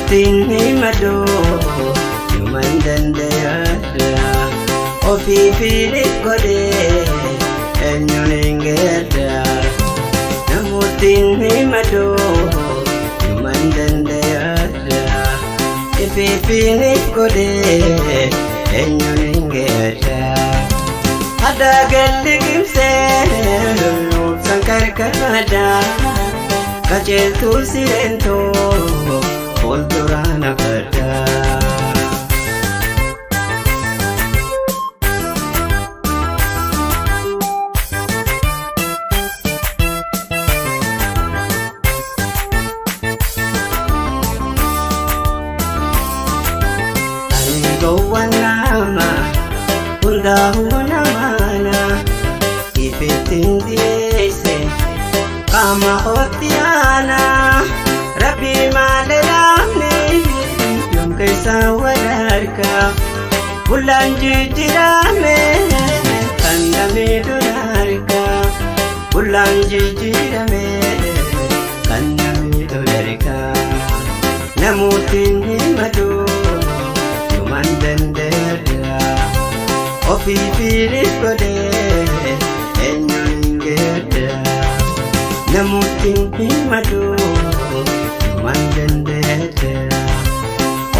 Namutin himado Yuman dandayada Ofi filit kode Enyoningeda Namutin himado Yuman dandayada Ifi filit kode Enyoningeda Ada galli kimse Sankar karada Kacel tu sirento Polturana pada Anigawan nama Undahuan namana Ipitin diese Kama hotiana Rabbi malalamni Yom kaisa wadarka Bulan jijirame Kandami dudarka Bulan jijirame Kandami dudarka Namutin himadu Yuman dandera Ofi filis kode Enyolingeda Namutin himadu Mandendeda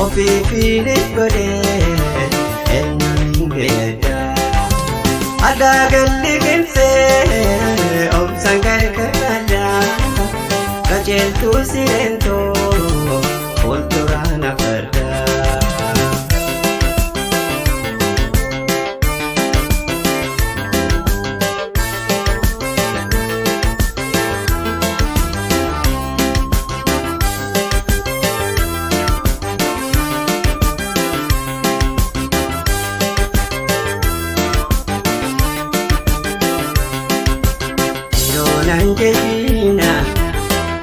Ofi filis kode Enyolingeda Ada galli kimse Om sangkar kada Kacel tu sirento Polturana pada Nanjina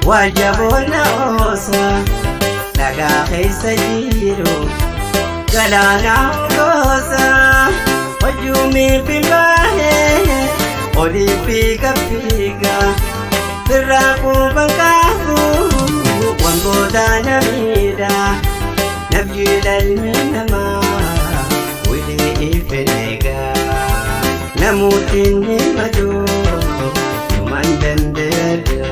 wajabona osa Daga kaisa jiro Galana ulosa Wajumi pimbahe Oli pika pika Firaku bangkaku Wamboda namida Nabjilal minama Wili ifenega Namutin himadu Mandendeda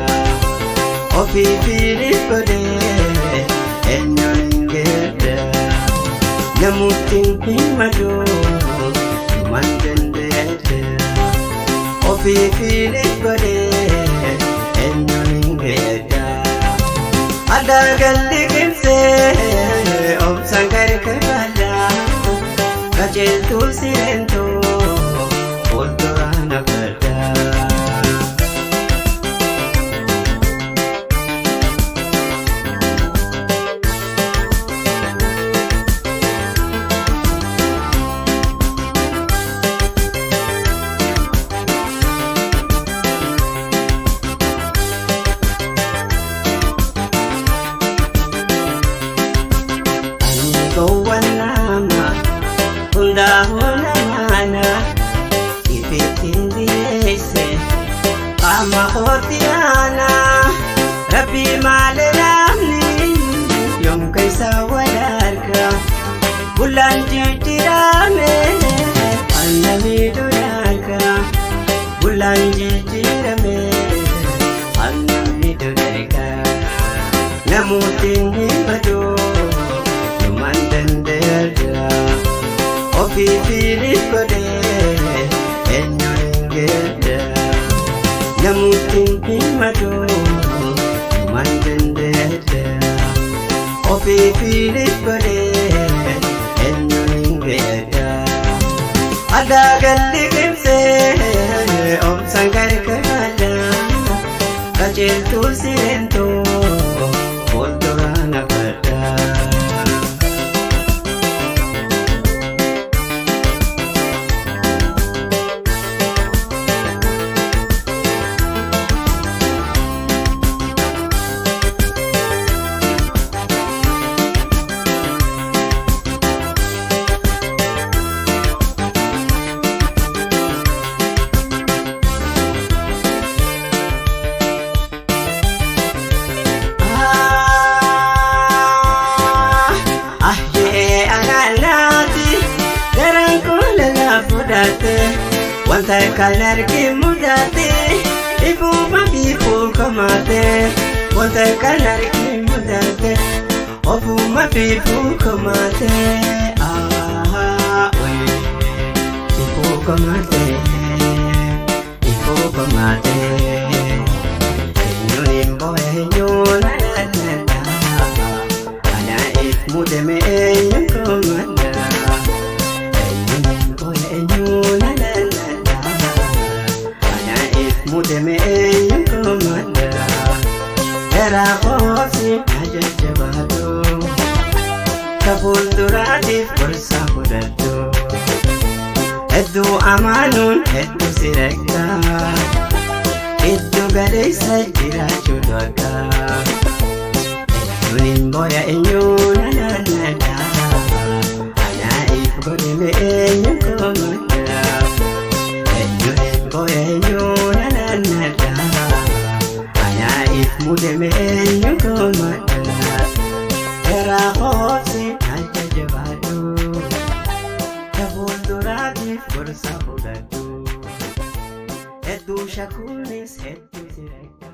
Ofi filis kode Enyolingeda Namutin himado Mandendeda Ofi filis kode Enyolingeda Ada galli kimse Om sangkar kada Kacel tu sirento Polturana pada Anigawan nama Undahuan namana Ipitin diese Kama hotiana Rabbi malalamni Yom kaisa wadarka Bulan jijirame Annami dudarka Bulan jijirame Annami dudarka Namutin himadu Yuman dandera Ofi filis kode Enyolingeda Namutin himadu Yuman dandera Ofi filis kode Enyolingeda Ada galli kimse Om sangkar kada Kacel tu sirento Polturana pada mudate wanta kan argi mudate ifuma biful kamate wanta kan argi mudate ofuma biful kamate we biful kamate enyunim boy enyun ana if mudeme enyun kamate mudeme yukomanda era khosi ajajabado kabundurati fursa hudatu eddu amanun eddu sirekta eddu gadesa jiraachu doka enyunin boya enyuna nada ana if godeme yukomanda enyunin boya enyuna nada ana if mudeme yukomanda era khosi ajajabado kabundurati fursa hudatu edu shakunis edu sirekta